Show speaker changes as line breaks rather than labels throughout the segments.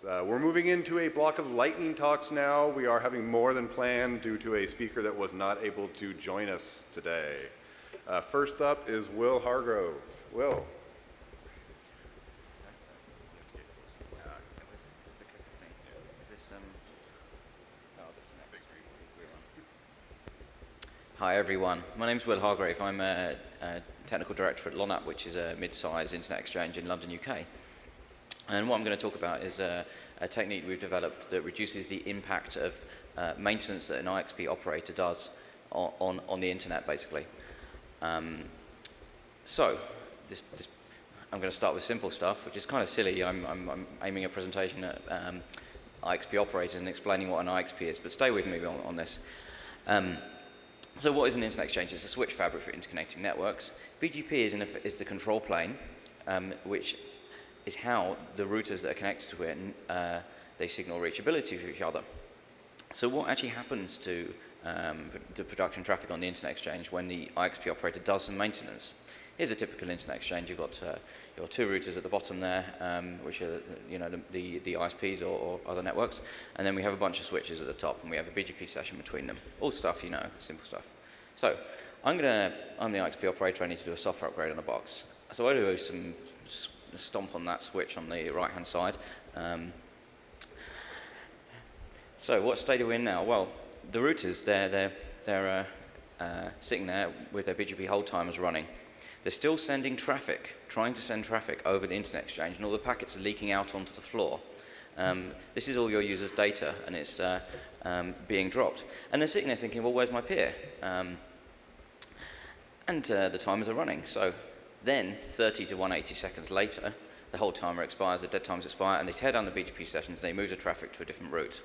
We're moving into a block of lightning talks now. We are having more than planned due to a speaker that was not able to join us today. First up is Will Hargrove. Will.
Hi everyone, my name is Will Hargrove. I'm a technical director at LONAP, which is a mid-sized internet exchange in London, UK. And what I'm going to talk about is a technique we've developed that reduces the impact of maintenance that an IXP operator does on the internet, basically. So, I'm going to start with simple stuff, which is kind of silly. I'm aiming a presentation at IXP operators and explaining what an IXP is, but stay with me on this. So what is an internet exchange? It's a switch fabric for interconnecting networks. BGP is the control plane, which is how the routers that are connected to it, they signal reachability for each other. So what actually happens to the production traffic on the internet exchange when the IXP operator does some maintenance? Here's a typical internet exchange. You've got two routers at the bottom there, which are the ISPs or other networks, and then we have a bunch of switches at the top, and we have a BGP session between them. All stuff, simple stuff. So I'm the IXP operator. I need to do a software upgrade on a box. So I do some stomp on that switch on the right-hand side. So what state are we in now? Well, the routers they're sitting there with their BGP hold timers running. They're still sending traffic, trying to send traffic over the internet exchange, and all the packets are leaking out onto the floor. This is all your users' data, and it's being dropped. And they're sitting there thinking, well, where's my peer? And the timers are running. So then, 30 to 180 seconds later, the whole timer expires, the dead times expire, and they tear down the BGP sessions, and they move the traffic to a different route.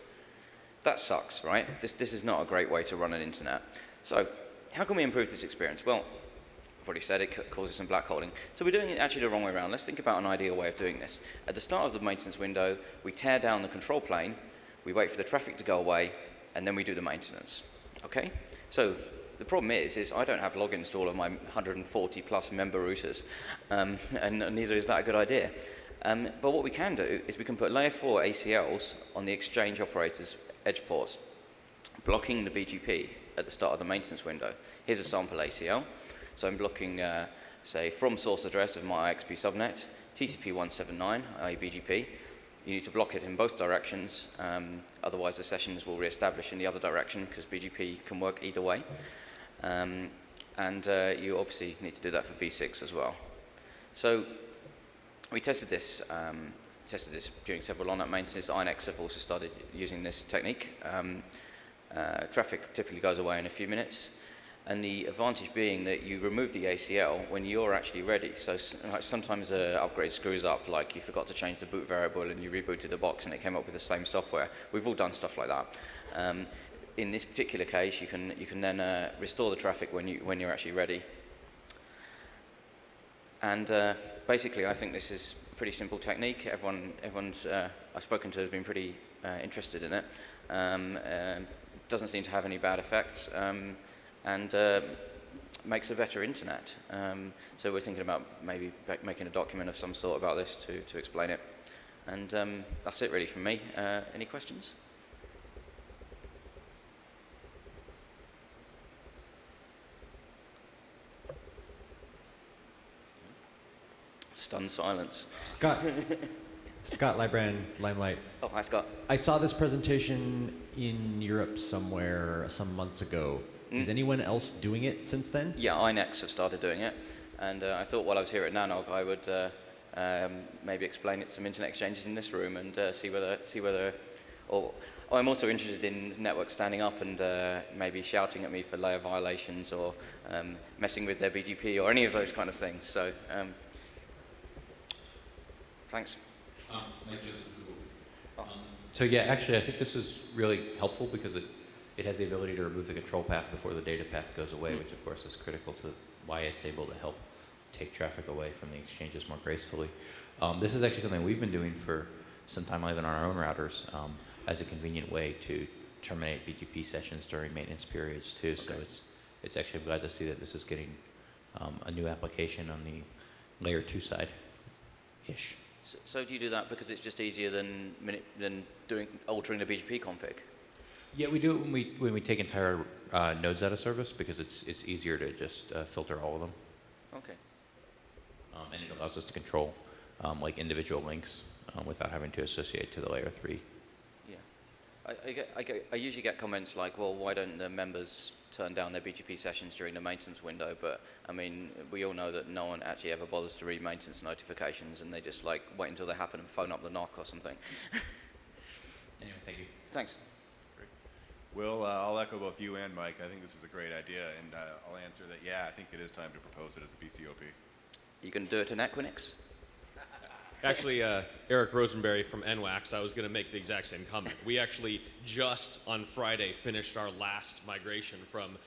That sucks, right? This is not a great way to run an internet. So how can we improve this experience? Well, I've already said it causes some black holing. So we're doing it actually the wrong way around. Let's think about an ideal way of doing this. At the start of the maintenance window, we tear down the control plane, we wait for the traffic to go away, and then we do the maintenance. Okay? So the problem is I don't have logins to all of my 140 plus member routers, and neither is that a good idea. But what we can do is we can put layer 4 ACLs on the exchange operator's edge ports, blocking the BGP at the start of the maintenance window. Here's a sample ACL. So I'm blocking, say, from source address of my IXP subnet, TCP 179, i.e. BGP. You need to block it in both directions, otherwise the sessions will reestablish in the other direction because BGP can work either way. And you obviously need to do that for V6 as well. So we tested this during several LONAP maintenances. INEX have also started using this technique. Traffic typically goes away in a few minutes. And the advantage being that you remove the ACL when you're actually ready. So sometimes an upgrade screws up, like you forgot to change the boot variable and you rebooted the box and it came up with the same software. We've all done stuff like that. In this particular case, you can then restore the traffic when you're actually ready. And basically, I think this is a pretty simple technique. Everyone's I've spoken to has been pretty interested in it. Doesn't seem to have any bad effects. And makes a better internet. So we're thinking about maybe making a document of some sort about this to explain it. And that's it really from me. Any questions? Stunned silence.
Scott. Scott Librand, Limelight.
Oh, hi Scott.
I saw this presentation in Europe somewhere some months ago. Is anyone else doing it since then?
Yeah, INEX have started doing it, and I thought while I was here at NANOG, I would maybe explain it to some internet exchanges in this room and see whether. Or I'm also interested in networks standing up and maybe shouting at me for layer violations or messing with their BGP or any of those kind of things. So, thanks.
So yeah, actually, I think this is really helpful because it has the ability to remove the control path before the data path goes away, which of course is critical to why it's able to help take traffic away from the exchanges more gracefully. This is actually something we've been doing for some time even on our own routers as a convenient way to terminate BGP sessions during maintenance periods too. Okay. So it's actually, I'm glad to see that this is getting a new application on the layer 2 side. Ish.
So do you do that because it's just easier than altering the BGP config?
Yeah, we do it when we take entire nodes out of service because it's easier to just filter all of them.
Okay.
And it allows us to control like individual links without having to associate to the layer 3.
Yeah. I usually get comments like, well, why don't the members turn down their BGP sessions during the maintenance window? But I mean, we all know that no one actually ever bothers to read maintenance notifications, and they just like wait until they happen and phone up the NOC or something.
Anyway, thank you.
Thanks.
Will, I'll echo both you and Mike. I think this is a great idea, and I'll answer that, yeah, I think it is time to propose it as a BCOP.
You can do it in Equinix?
Actually, Eric Rosenberry from NWAX, I was going to make the exact same comment. We actually just on Friday finished our last migration from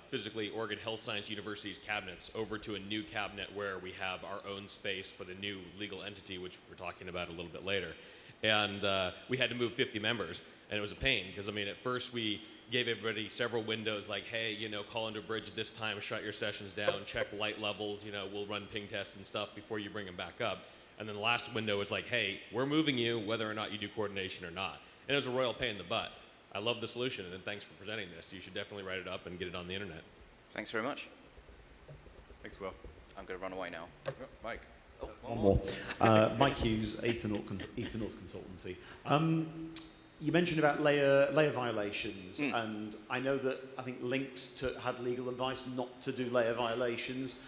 physically Oregon Health Science University's cabinets over to a new cabinet where we have our own space for the new legal entity, which we're talking about a little bit later. And we had to move 50 members, and it was a pain because, I mean, at first we gave everybody several windows like, hey, you know, call into bridge this time, shut your sessions down, check light levels, you know, we'll run ping tests and stuff before you bring them back up. And then the last window was like, hey, we're moving you whether or not you do coordination or not. And it was a royal pain in the butt. I love the solution, and thanks for presenting this. You should definitely write it up and get it on the internet.
Thanks very much.
Thanks, Will.
I'm going to run away now.
Oh, Mike.
Oh,
One more. Mike Hughes, Ethernorth Consultancy. You mentioned about layer violations, and I know that I think Links had legal advice not to do layer violations.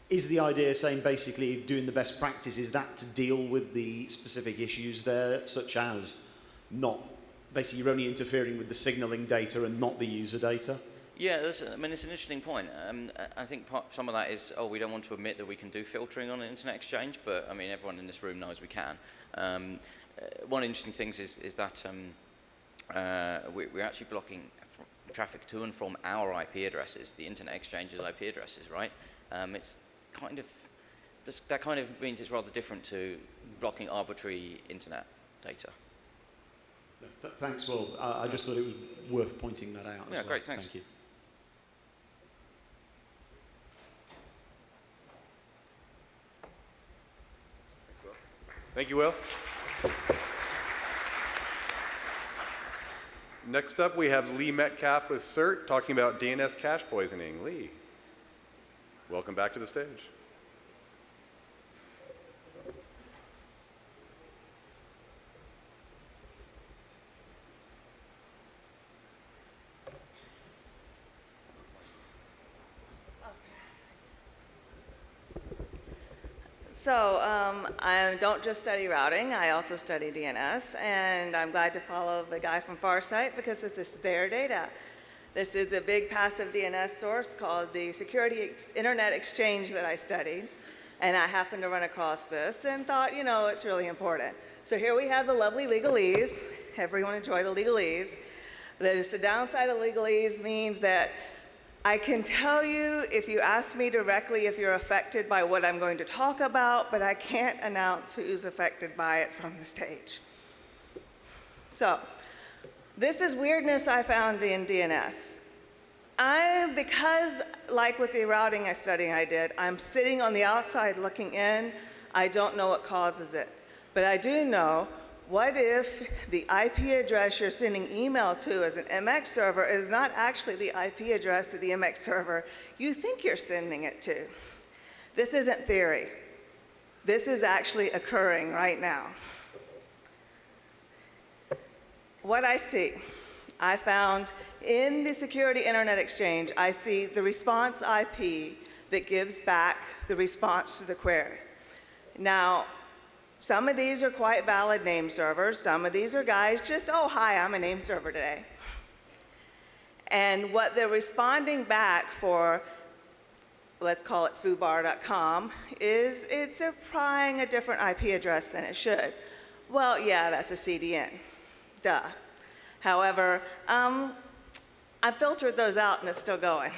Is the idea saying basically doing the best practice, is that to deal with the specific issues there, such as not, basically you're only interfering with the signaling data and not the user data?
Yeah, I mean, it's an interesting point. I think some of that is, we don't want to admit that we can do filtering on an internet exchange, but I mean, everyone in this room knows we can. One interesting thing is that we're actually blocking traffic to and from our IP addresses, the internet exchange's IP addresses, right? It's kind of, that kind of means it's rather different to blocking arbitrary internet data.
Thanks, Will. I just thought it was worth pointing that out.
Yeah, great, thanks.
Thank you.
Thank you, Will. Next up, we have Lee Metcalf with CERT talking about DNS cache poisoning. Lee, welcome back to the stage.
So I don't just study routing, I also study DNS, and I'm glad to follow the guy from Farsight because this is their data. This is a big passive DNS source called the Security Internet Exchange that I studied, and I happened to run across this and thought, you know, it's really important. So here we have the lovely legalese. Everyone enjoy the legalese. The downside of legalese means that I can tell you if you ask me directly if you're affected by what I'm going to talk about, but I can't announce who's affected by it from the stage. So, this is weirdness I found in DNS. Because like with the routing study I did, I'm sitting on the outside looking in, I don't know what causes it. But I do know, what if the IP address you're sending email to as an MX server is not actually the IP address of the MX server you think you're sending it to? This isn't theory. This is actually occurring right now. What I see, I found in the Security Internet Exchange, I see the response IP that gives back the response to the query. Now, some of these are quite valid name servers. Some of these are guys just, oh, hi, I'm a name server today. And what they're responding back for, let's call it foobar.com, is it's applying a different IP address than it should. Well, yeah, that's a CDN. Duh. However, I filtered those out and it's still going.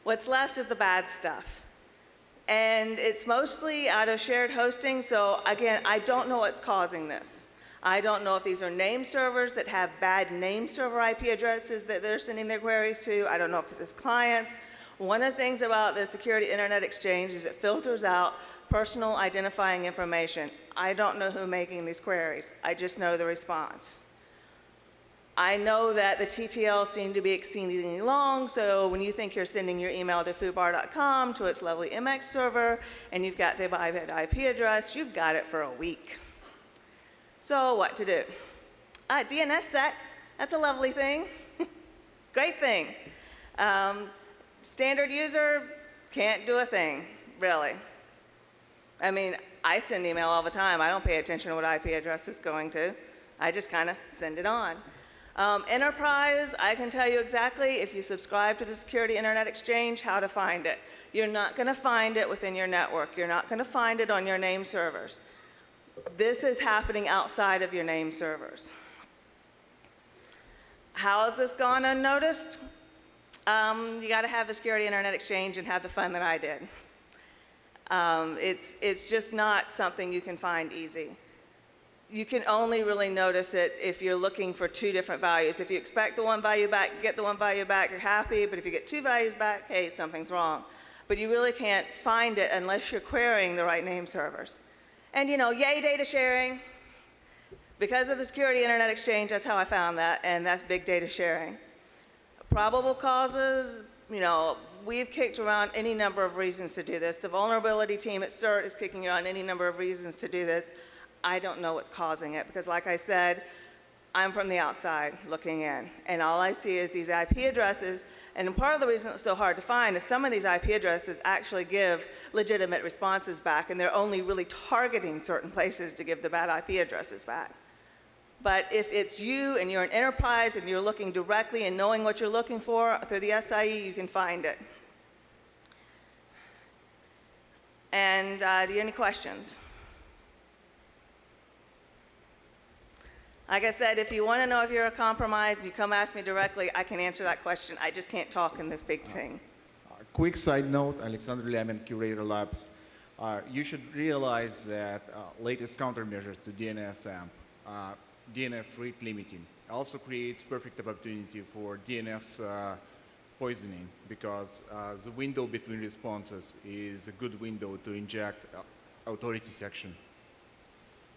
What's left is the bad stuff. And it's mostly out of shared hosting, so again, I don't know what's causing this. I don't know if these are name servers that have bad name server IP addresses that they're sending their queries to. I don't know if this is clients, One of the things about the Security Internet Exchange is it filters out personal identifying information. I don't know who's making these queries. I just know the response. I know that the TTLs seem to be exceedingly long, so when you think you're sending your email to foobar.com to its lovely MX server, and you've got the IP address, you've got it for a week. So what to do? DNSSEC, that's a lovely thing. Great thing. Standard user can't do a thing, really. I mean, I send email all the time. I don't pay attention to what IP address it's going to. I just kind of send it on. Enterprise, I can tell you exactly, if you subscribe to the Security Internet Exchange, how to find it. You're not going to find it within your network. You're not going to find it on your name servers. This is happening outside of your name servers. How has this gone unnoticed? You got to have the Security Internet Exchange and have the fun that I did. It's just not something you can find easy. You can only really notice it if you're looking for two different values. If you expect the one value back, get the one value back, you're happy. But if you get two values back, hey, something's wrong. But you really can't find it unless you're querying the right name servers. And yay data sharing. Because of the Security Internet Exchange, that's how I found that, and that's big data sharing. Probable causes, we've kicked around any number of reasons to do this. The vulnerability team at CERT is kicking around any number of reasons to do this. I don't know what's causing it because, like I said, I'm from the outside looking in, and all I see is these IP addresses, and part of the reason it's so hard to find is some of these IP addresses actually give legitimate responses back, and they're only really targeting certain places to give the bad IP addresses back. But if it's you and you're an enterprise and you're looking directly and knowing what you're looking for through the SIE, you can find it. And do you have any questions? Like I said, if you want to know if you're compromised and you come ask me directly, I can answer that question. I just can't talk in this big thing.
Quick side note, Alexander Lemon, Curator Labs. You should realize that latest countermeasures to DNS AMP, DNS rate limiting, also creates perfect opportunity for DNS poisoning because the window between responses is a good window to inject authority section.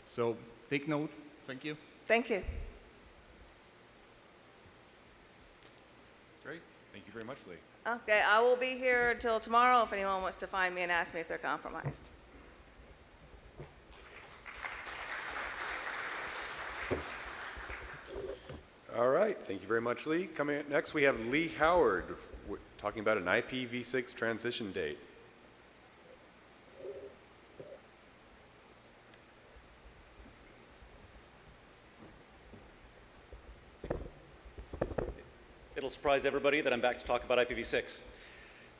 So take note. Thank you.
Thank you.
Great. Thank you very much, Lee.
Okay, I will be here until tomorrow if anyone wants to find me and ask me if they're compromised.
All right. Thank you very much, Lee. Coming up next, we have Lee Howard talking about an IPv6 transition date.
It'll surprise everybody that I'm back to talk about IPv6.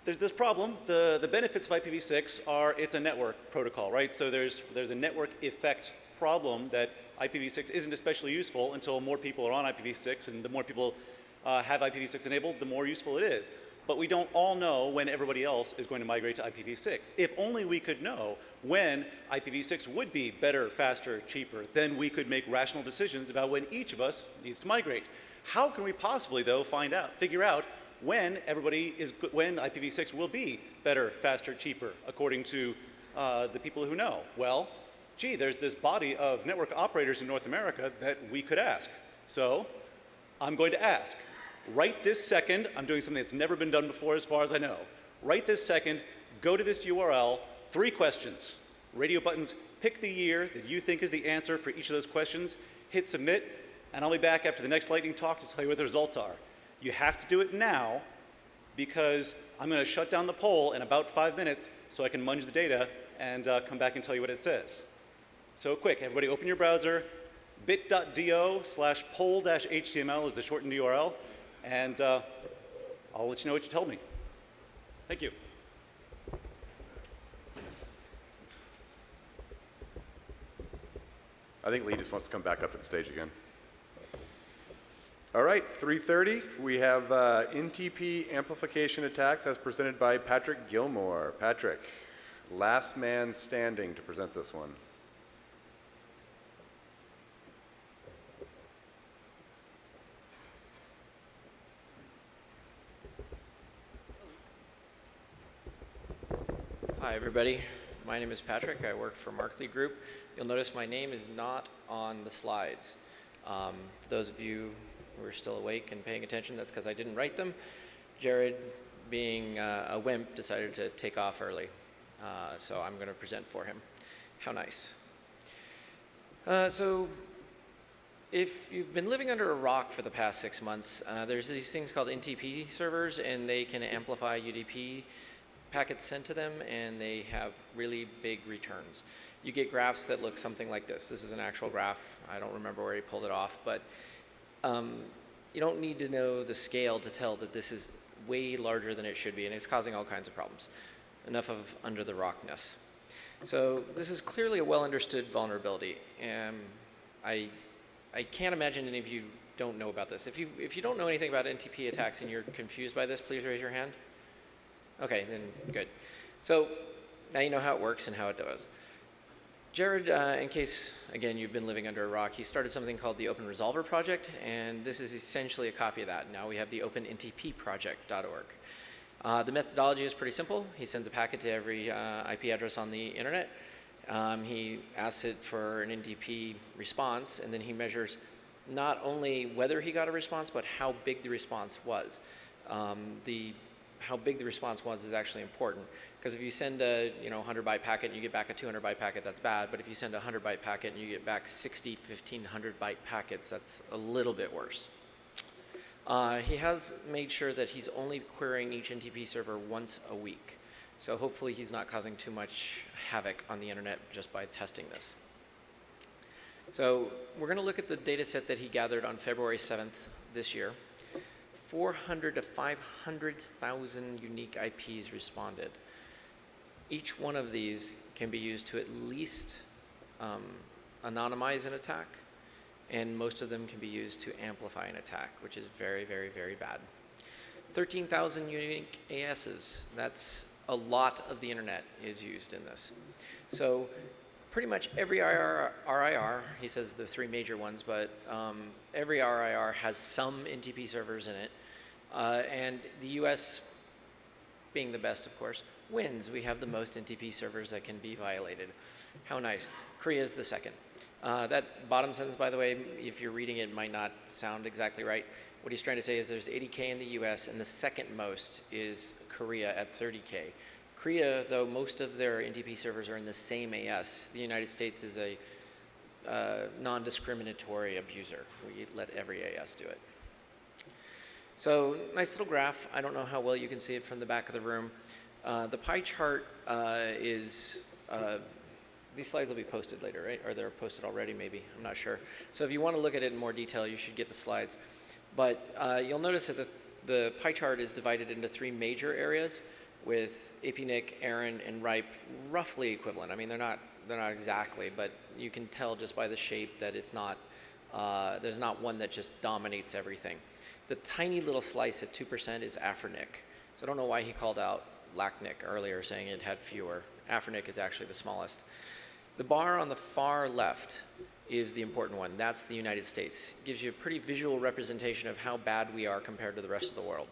There's this problem. The benefits of IPv6 are it's a network protocol, right? So there's a network effect problem that IPv6 isn't especially useful until more people are on IPv6, and the more people have IPv6 enabled, the more useful it is. But we don't all know when everybody else is going to migrate to IPv6. If only we could know when IPv6 would be better, faster, cheaper, then we could make rational decisions about when each of us needs to migrate. How can we possibly, though, figure out when when IPv6 will be better, faster, cheaper, according to the people who know? Well, gee, there's this body of network operators in North America that we could ask. So I'm going to ask. Right this second, I'm doing something that's never been done before as far as I know. Right this second, go to this URL, 3 questions. Radio buttons, pick the year that you think is the answer for each of those questions, hit submit, and I'll be back after the next lightning talk to tell you what the results are. You have to do it now because I'm going to shut down the poll in about 5 minutes so I can munge the data and come back and tell you what it says. So quick, everybody open your browser. bit.do/poll-html is the shortened URL, and I'll let you know what you told me. Thank you.
I think Lee just wants to come back up to the stage again. All right, 3:30, we have NTP amplification attacks as presented by Patrick Gilmore. Patrick, last man standing to present this one.
Hi, everybody. My name is Patrick. I work for Markley Group. You'll notice my name is not on the slides. For those of you who are still awake and paying attention, that's because I didn't write them. Jared, being a wimp, decided to take off early. So I'm going to present for him. How nice. So if you've been living under a rock for the past 6 months, there's these things called NTP servers, and they can amplify UDP packets sent to them, and they have really big returns. You get graphs that look something like this. This is an actual graph. I don't remember where he pulled it off, but you don't need to know the scale to tell that this is way larger than it should be, and it's causing all kinds of problems. Enough of under the rockness. So this is clearly a well understood vulnerability. I can't imagine any of you don't know about this. If you don't know anything about NTP attacks and you're confused by this, please raise your hand. Okay, then good. So now you know how it works and how it does. Jared, in case, again, you've been living under a rock, he started something called the Open Resolver project, and this is essentially a copy of that. Now we have the OpenNTPproject.org. The methodology is pretty simple. He sends a packet to every IP address on the internet. He asks it for an NTP response, and then he measures not only whether he got a response, but how big the response was. How big the response was is actually important, because if you send a 100 byte packet and you get back a 200 byte packet, that's bad. But if you send a 100 byte packet and you get back 60 1500 byte packets, that's a little bit worse. He has made sure that he's only querying each NTP server once a week. So hopefully he's not causing too much havoc on the internet just by testing this. So we're going to look at the data set that he gathered on February 7th this year. 400 to 500,000 unique IPs responded. Each one of these can be used to at least anonymize an attack, and most of them can be used to amplify an attack, which is very, very, very bad. 13,000 unique ASs. That's a lot of the internet is used in this. So pretty much every RIR, he says the three major ones, but every RIR has some NTP servers in it. And the US, being the best, of course, wins. We have the most NTP servers that can be violated. How nice. Korea is the second. That bottom sentence, by the way, if you're reading it, might not sound exactly right. What he's trying to say is there's 80K in the US, and the second most is Korea at 30K. Korea, though most of their NTP servers are in the same AS, the United States is a non-discriminatory abuser. We let every AS do it. So nice little graph. I don't know how well you can see it from the back of the room. The pie chart is, these slides will be posted later, right? Or they're posted already, maybe. I'm not sure. So if you want to look at it in more detail, you should get the slides. But you'll notice that the pie chart is divided into three major areas, with APNIC, ARIN, and RIPE roughly equivalent. I mean, they're not exactly, but you can tell just by the shape that it's not, there's not one that just dominates everything. The tiny little slice at 2% is AFRINIC. So I don't know why he called out LACNIC earlier, saying it had fewer. AFRINIC is actually the smallest. The bar on the far left is the important one. That's the United States. It gives you a pretty visual representation of how bad we are compared to the rest of the world.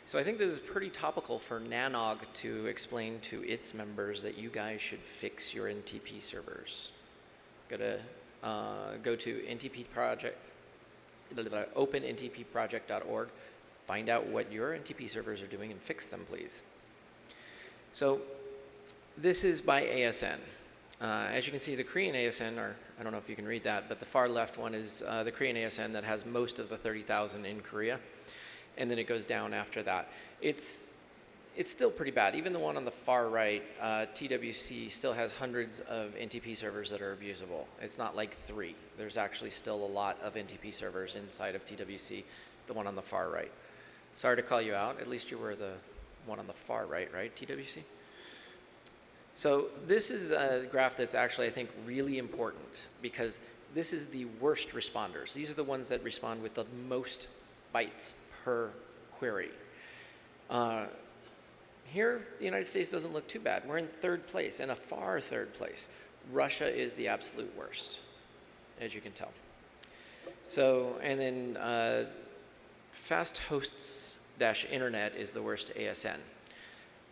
So I think this is pretty topical for NANOG to explain to its members that you guys should fix your NTP servers. Gotta go to OpenNTPproject.org, find out what your NTP servers are doing and fix them, please. So this is by ASN. As you can see, the Korean ASN, or I don't know if you can read that, but the far left one is the Korean ASN that has most of the 30,000 in Korea. And then it goes down after that. It's still pretty bad. Even the one on the far right, TWC, still has hundreds of NTP servers that are abusable. It's not like 3. There's actually still a lot of NTP servers inside of TWC, the one on the far right. Sorry to call you out. At least you were the one on the far right, TWC? So this is a graph that's actually, I think, really important, because this is the worst responders. These are the ones that respond with the most bytes per query. Here, the United States doesn't look too bad. We're in third place, and a far third place. Russia is the absolute worst, as you can tell. So, and then fast hosts-internet is the worst ASN.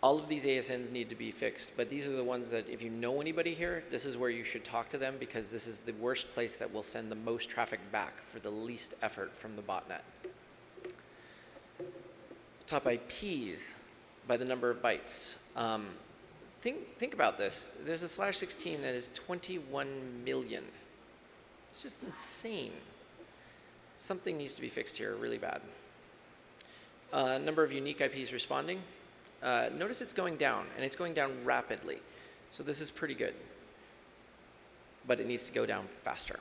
All of these ASNs need to be fixed, but these are the ones that if you know anybody here, this is where you should talk to them, because this is the worst place that will send the most traffic back for the least effort from the botnet. Top IPs by the number of bytes. Think about this. There's a /16 that is 21 million. It's just insane. Something needs to be fixed here really bad. Number of unique IPs responding. Notice it's going down, and it's going down rapidly. So this is pretty good. But it needs to go down faster.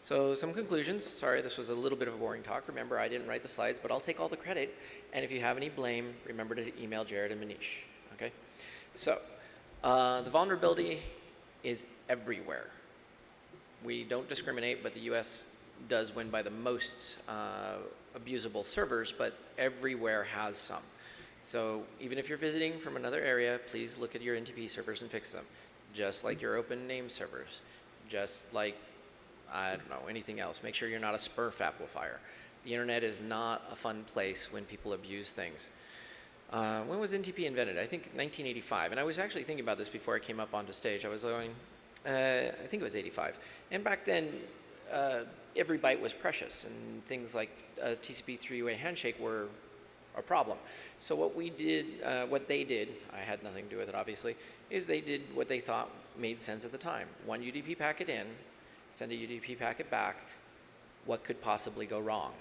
So some conclusions. Sorry, this was a little bit of a boring talk. Remember, I didn't write the slides, but I'll take all the credit. And if you have any blame, remember to email Jared and Manish. Okay? So the vulnerability is everywhere. We don't discriminate, but the US does win by the most abusable servers, but everywhere has some. So even if you're visiting from another area, please look at your NTP servers and fix them. Just like your open name servers. Just like, I don't know, anything else. Make sure you're not a SPERF amplifier. The internet is not a fun place when people abuse things. When was NTP invented? I think 1985. And I was actually thinking about this before I came up onto stage. I was going, I think it was 85. And back then, every byte was precious, and things like TCP three-way handshake were a problem. So what we did, what they did, I had nothing to do with it obviously, is they did what they thought made sense at the time. One UDP packet in, send a UDP packet back. What could possibly go wrong?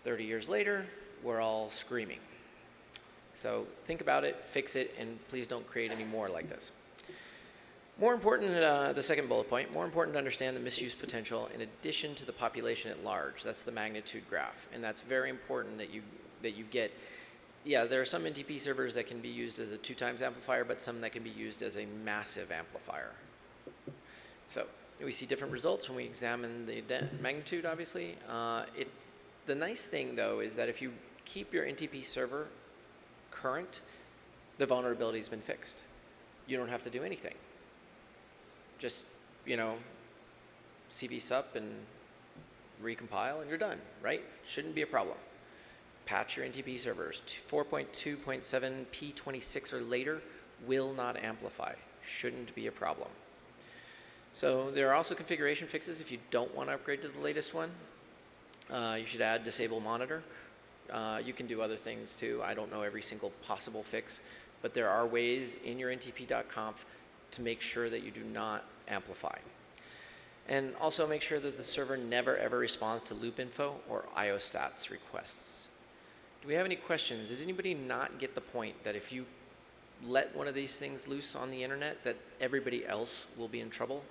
30 years later, we're all screaming. So think about it, fix it, and please don't create any more like this. More important, the second bullet point, more important to understand the misuse potential in addition to the population at large. That's the magnitude graph, and that's very important that you get. Yeah, there are some NTP servers that can be used as a 2 times amplifier, but some that can be used as a massive amplifier. So we see different results when we examine the magnitude, obviously. The nice thing, though, is that if you keep your NTP server current, the vulnerability has been fixed. You don't have to do anything. Just, you know, CV sup and recompile and you're done, right? Shouldn't be a problem. Patch your NTP servers. 4.2.7 P26 or later will not amplify. Shouldn't be a problem. So there are also configuration fixes if you don't want to upgrade to the latest one. You should add disable monitor. You can do other things too. I don't know every single possible fix, but there are ways in your ntp.conf to make sure that you do not amplify. And also make sure that the server never ever responds to loop info or IOStats requests. Do we have any questions? Does anybody not get the point that if you let one of these things loose on the internet that everybody else will be in trouble?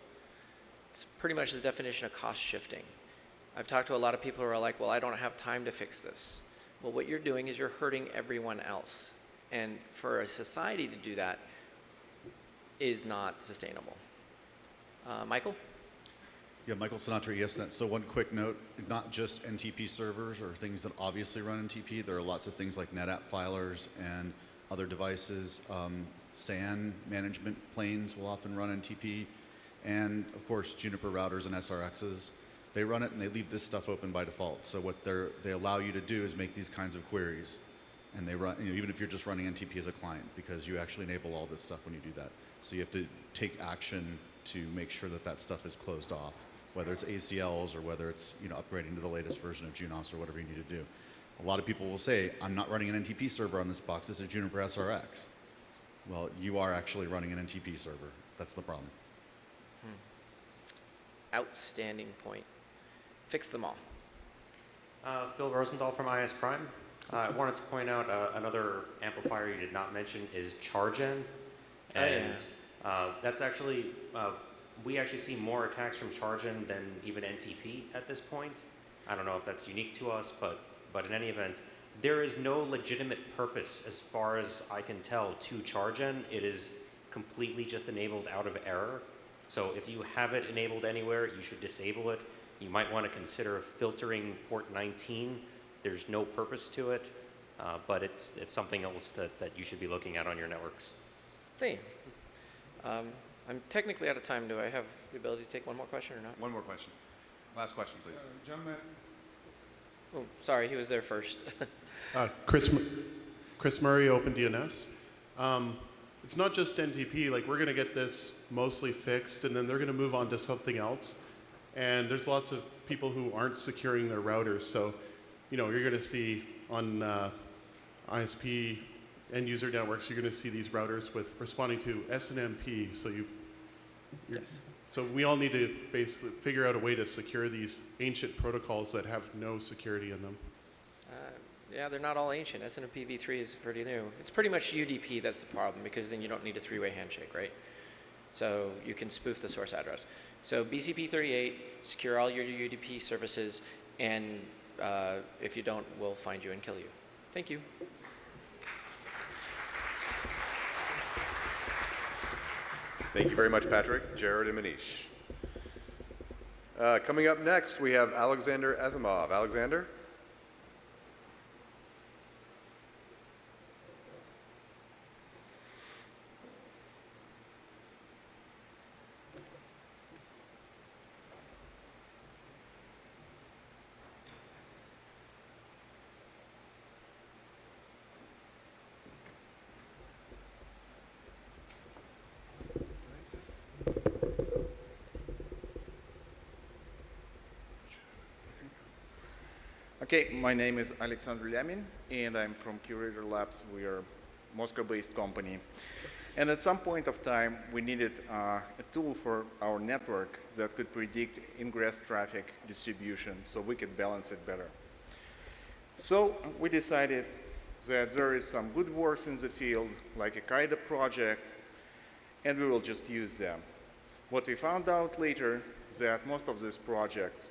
It's pretty much the definition of cost shifting. I've talked to a lot of people who are like, well, I don't have time to fix this. Well, what you're doing is you're hurting everyone else. And for a society to do that is not sustainable. Michael?
Yeah, Michael Sinatra, ESNet. So one quick note, not just NTP servers or things that obviously run NTP. There are lots of things like NetApp filers and other devices. SAN management planes will often run NTP. And of course, Juniper routers and SRXs. They run it and they leave this stuff open by default. So what they allow you to do is make these kinds of queries. And they run, even if you're just running NTP as a client, because you actually enable all this stuff when you do that. So you have to take action to make sure that that stuff is closed off, whether it's ACLs or whether it's upgrading to the latest version of Junos or whatever you need to do. A lot of people will say, I'm not running an NTP server on this box, this is Juniper SRX. Well, you are actually running an NTP server. That's the problem.
Outstanding point. Fix them all.
Phil Rosenthal from IS Prime. I wanted to point out another amplifier you did not mention is Chargen. And that's actually, we actually see more attacks from Chargen than even NTP at this point. I don't know if that's unique to us, but in any event, there is no legitimate purpose as far as I can tell to Chargen. It is completely just enabled out of error. So if you have it enabled anywhere, you should disable it. You might want to consider filtering port 19. There's no purpose to it, but it's something else that you should be looking at on your networks.
Hey, I'm technically out of time. Do I have the ability to take one more question or not?
One more question. Last question, please.
Gentlemen,
Oh, sorry, he was there first.
Chris Murray, OpenDNS. It's not just NTP. Like, we're going to get this mostly fixed, and then they're going to move on to something else. And there's lots of people who aren't securing their routers. So, you know, you're going to see on ISP end user networks, you're going to see these routers with responding to SNMP. So
Yes.
So we all need to basically figure out a way to secure these ancient protocols that have no security in them.
Yeah, they're not all ancient. SNMP v3 is pretty new. It's pretty much UDP that's the problem, because then you don't need a three-way handshake, right? So you can spoof the source address. So BCP38, secure all your UDP services, and if you don't, we'll find you and kill you. Thank you.
Thank you very much, Patrick, Jared, and Manish. Coming up next, we have Alexander Asimov. Alexander?
Okay, my name is Alexander Lyamin, and I'm from Curator Labs. We are a Moscow-based company. And at some point of time, we needed a tool for our network that could predict ingress traffic distribution so we could balance it better. So we decided that there is some good works in the field, like a KAIDA project, and we will just use them. What we found out later is that most of these projects,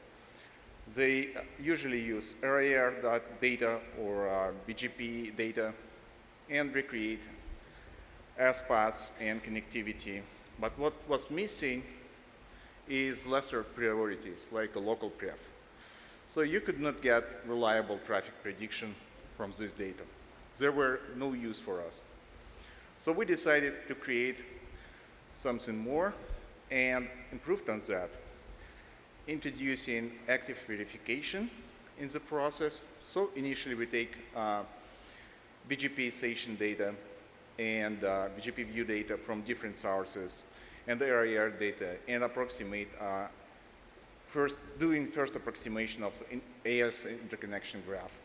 they usually use RAR data or BGP data and recreate as paths and connectivity. But what was missing is lesser priorities, like a local pref. So you could not get reliable traffic prediction from this data. There were no use for us. So we decided to create something more and improved on that, introducing active verification in the process. So initially we take BGP station data and BGP view data from different sources and the RAR data and approximate doing first approximation of the AS interconnection graph.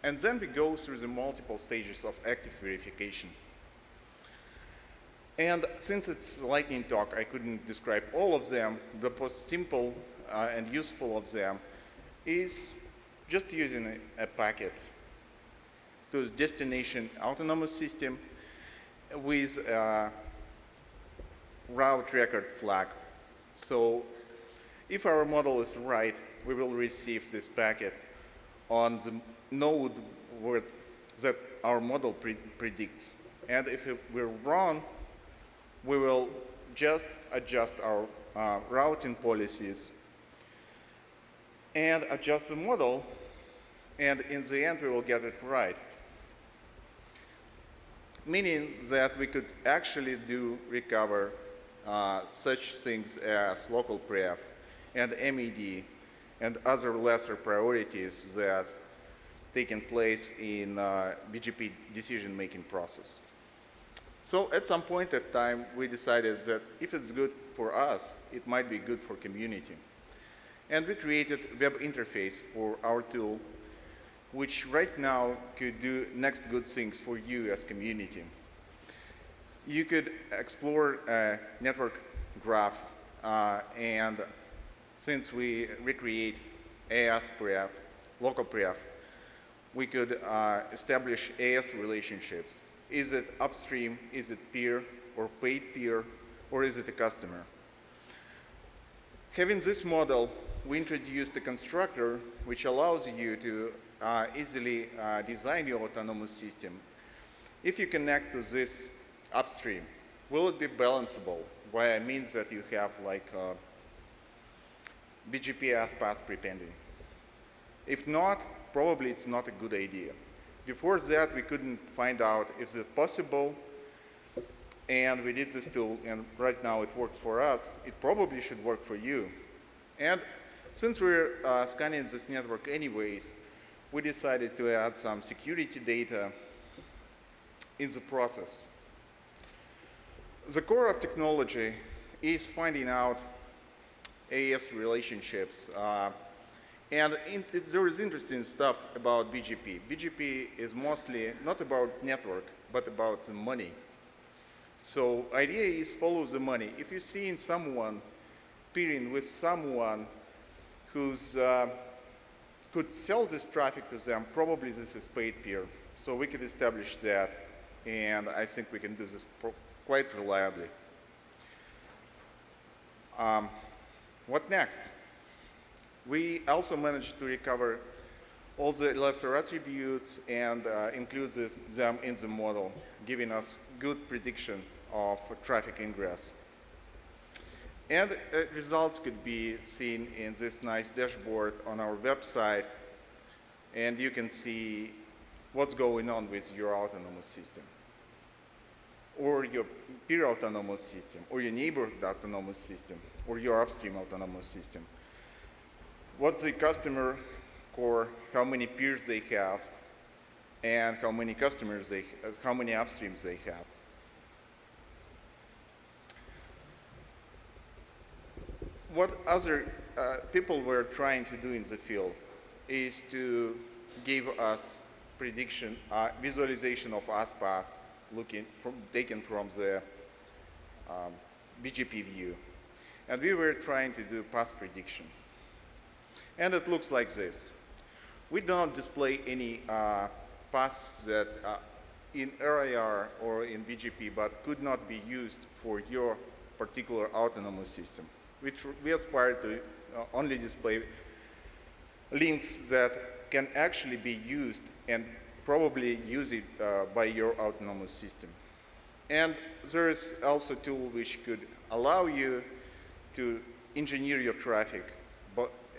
And then we go through the multiple stages of active verification. And since it's a lightning talk, I couldn't describe all of them. The most simple and useful of them is just using a packet to destination autonomous system with a route record flag. So if our model is right, we will receive this packet on the node that our model predicts. And if we're wrong, we will just adjust our routing policies and adjust the model, and in the end we will get it right. Meaning that we could actually recover such things as local pref and MED and other lesser priorities that taking place in BGP decision-making process. So at some point in time, we decided that if it's good for us, it might be good for community. And we created a web interface for our tool, which right now could do next good things for you as community. You could explore a network graph, and since we recreate AS pref, local pref, we could establish AS relationships. Is it upstream, is it peer or paid peer, or is it a customer? Having this model, we introduced a constructor which allows you to easily design your autonomous system. If you connect to this upstream, will it be balanceable? Why I mean that you have like BGP as path prepending. If not, probably it's not a good idea. Before that, we couldn't find out if it's possible, and we did this tool, and right now it works for us. It probably should work for you. And since we're scanning this network anyways, we decided to add some security data in the process. The core of technology is finding out AES relationships. And there is interesting stuff about BGP. BGP is mostly not about network, but about the money. So idea is follow the money. If you see in someone peering with someone who's could sell this traffic to them, probably this is paid peer. So we could establish that, and I think we can do this quite reliably. What next? We also managed to recover all the lesser attributes and include them in the model, giving us good prediction of traffic ingress. And results could be seen in this nice dashboard on our website, and you can see what's going on with your autonomous system, or your peer autonomous system, or your neighborhood autonomous system, or your upstream autonomous system. What's the customer core, how many peers they have, and how many customers how many upstreams they have. What other people were trying to do in the field is to give us prediction, visualization of us paths taken from the BGP view. And we were trying to do path prediction. And it looks like this. We don't display any paths that in RIR or in BGP but could not be used for your particular autonomous system. We aspire to only display links that can actually be used and probably used by your autonomous system. And there is also a tool which could allow you to engineer your traffic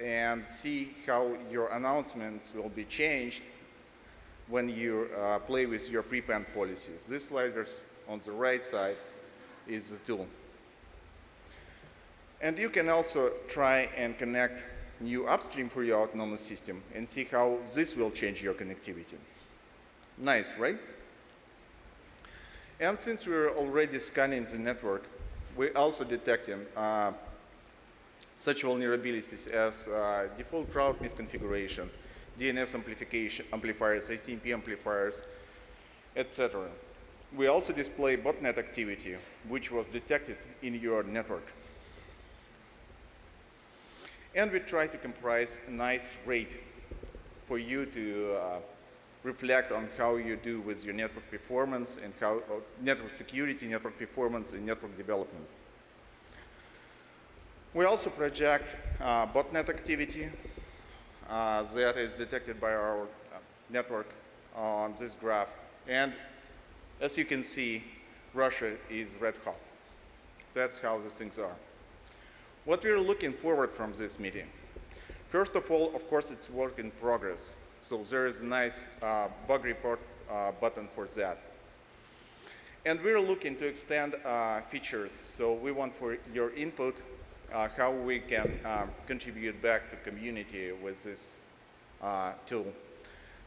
and see how your announcements will be changed when you play with your prepend policies. This sliders on the right side is the tool. And you can also try and connect new upstream for your autonomous system and see how this will change your connectivity. Nice, right? And since we're already scanning the network, we also detecting such vulnerabilities as default route misconfiguration, DNS amplifiers, ICMP amplifiers, etc. We also display botnet activity, which was detected in your network. And we try to comprise a nice rate for you to reflect on how you do with your network performance and how network security, network performance, and network development. We also project botnet activity that is detected by our network on this graph. And as you can see, Russia is red hot. That's how these things are. What we're looking forward from this meeting. First of all, of course, it's work in progress. So there is a nice bug report button for that. And we're looking to extend features. So we want for your input how we can contribute back to community with this tool.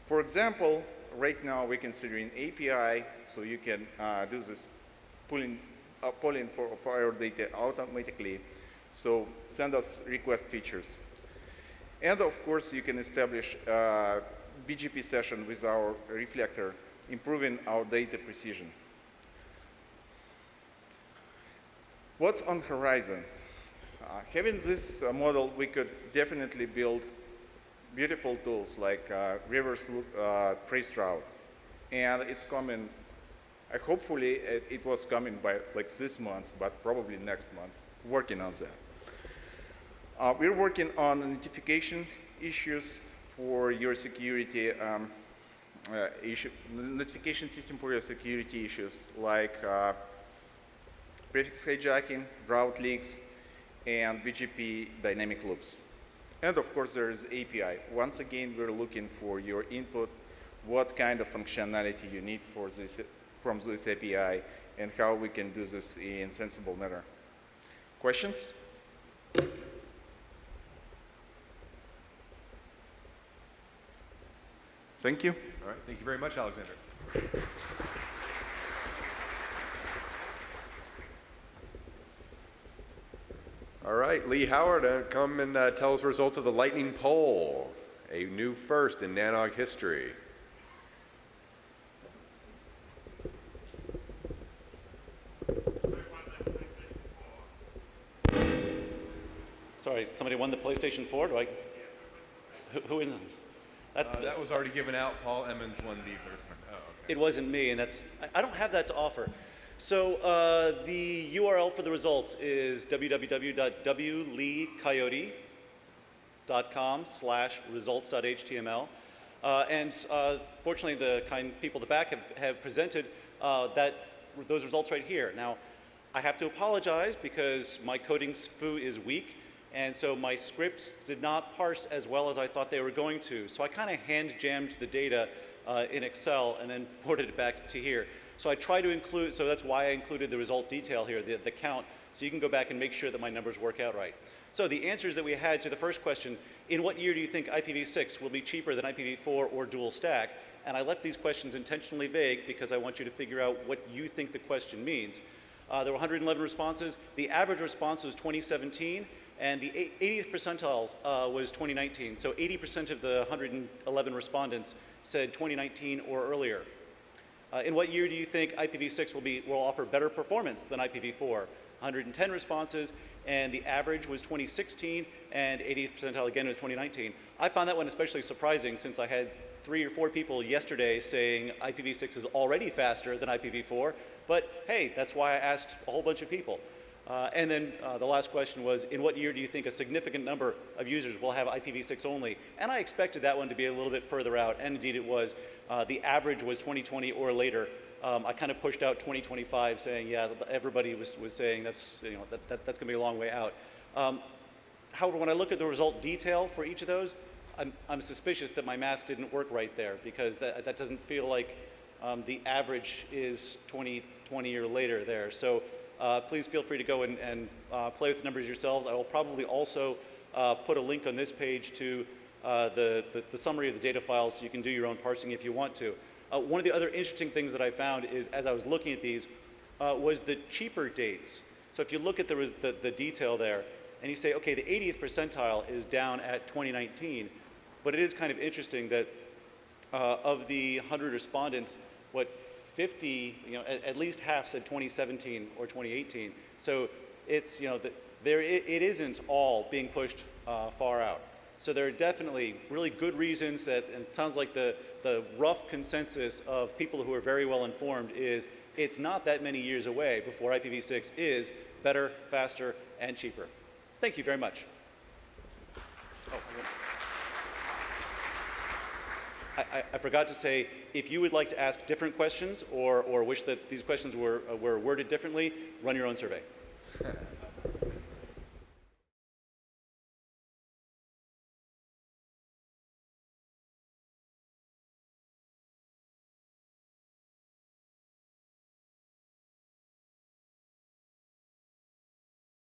For example, right now we're considering API, so you can do this pulling for our data automatically. So send us request features. And of course, you can establish a BGP session with our reflector, improving our data precision. What's on horizon? Having this model, we could definitely build beautiful tools like reverse trace route. And it's coming, hopefully it was coming by like this month, but probably next month, working on that. We're working on notification issues for your security notification system for your security issues like prefix hijacking, route leaks, and BGP dynamic loops. And of course, there is API. Once again, we're looking for your input, what kind of functionality you need for this, from this API, and how we can do this in sensible manner. Questions?
Thank you. All right. Thank you very much, Alexander. All right, Lee Howard, come and tell us the results of the lightning poll, a new first in NANOG history.
Sorry, somebody won the PlayStation 4? Who isn't?
That was already given out. Paul Emmons won the third one. Oh, okay.
It wasn't me, and I don't have that to offer. So the URL for the results is www.wleecoyote.com/results.html. And fortunately, the kind people at the back have presented those results right here. Now, I have to apologize because my coding foo is weak, and so my scripts did not parse as well as I thought they were going to. So I kind of hand jammed the data in Excel and then ported it back to here. So I try to include, so that's why I included the result detail here, the count, so you can go back and make sure that my numbers work out right. So the answers that we had to the first question, in what year do you think IPv6 will be cheaper than IPv4 or dual stack? And I left these questions intentionally vague because I want you to figure out what you think the question means. There were 111 responses. The average response was 2017, and the 80th percentile was 2019. So 80% of the 111 respondents said 2019 or earlier. In what year do you think IPv6 will offer better performance than IPv4? 110 responses, and the average was 2016, and 80th percentile again was 2019. I found that one especially surprising since I had 3 or 4 people yesterday saying IPv6 is already faster than IPv4, but hey, that's why I asked a whole bunch of people. And then the last question was, in what year do you think a significant number of users will have IPv6 only? And I expected that one to be a little bit further out, and indeed it was. The average was 2020 or later. I kind of pushed out 2025, saying, yeah, everybody was saying that's going to be a long way out. However, when I look at the result detail for each of those, I'm suspicious that my math didn't work right there, because that doesn't feel like the average is 2020 or later there. So please feel free to go and play with the numbers yourselves. I will probably also put a link on this page to the summary of the data files, so you can do your own parsing if you want to. One of the other interesting things that I found is, as I was looking at these, was the cheaper dates. So if you look at the detail there, and you say, okay, the 80th percentile is down at 2019, but it is kind of interesting that of the 100 respondents, 50, at least half said 2017 or 2018. So it's, it isn't all being pushed far out. So there are definitely really good reasons and it sounds like the rough consensus of people who are very well informed is it's not that many years away before IPv6 is better, faster, and cheaper. Thank you very much. I forgot to say, if you would like to ask different questions or wish that these questions were worded differently, run your own survey.